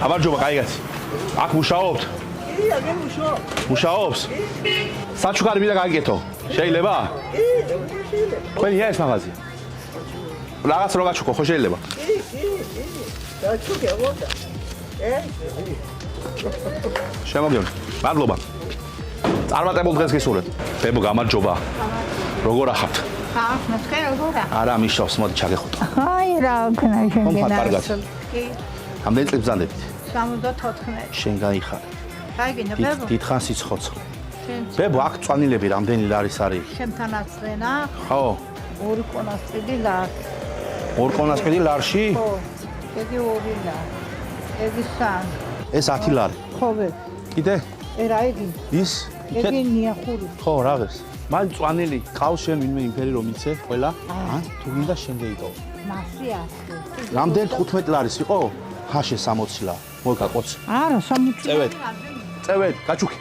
გამარჯობა, კაიგაცი. აქ მუშაობთ? კი, აგერ მუშაობ. მუშაობს? საჩუქარი მინდა გაიგეთო. შეიძლება? კი, შეიძლება. თქვენი ეს მაღაზია. რაღაც რო გაჩუქო, ხო შეიძლება? კი. დაჩუქე ვოდა. შემოგიყვანეთ. მადლობა. წარმატებულ დღეს გისურვებთ. ბებო, გამარჯობა. როგორ ახართ? მეთქე როგორა? არა, მიშავს, მოდი ჩაგეხუტო. აი რა ვქნა შენ ხომ კარგად. კი. ამდენი წელი ბრძანდებით. 74. შენ გაიხარე. გაიგინე ბებო? დიდხანს სიცხოცხლე. შენ ბებო, აქ წვანილები რამდენი ლარის არის? შენთანაც ლენა? ხო. ორი კონასტრიდი ლარ. ორ კონასკედი ლარში? ხო. ეგი ორი ლარ. ეგი სამ. ეს 10 ლარი. ხო ბებ. კიდე? რა იგი? ის? ეგი ნიახური. ხო, რაღაც. მან წვანილი ყავს შენ ვინმე იმფერი რომ იცე, ყველა? თუ გინდა შენ გეიტოვო. მასი ასე. რამდენ 15 ლარის იყო? ხაშე 60 ლა. მოგაკოც. არა, 60. წევეთ. გაჩუქე.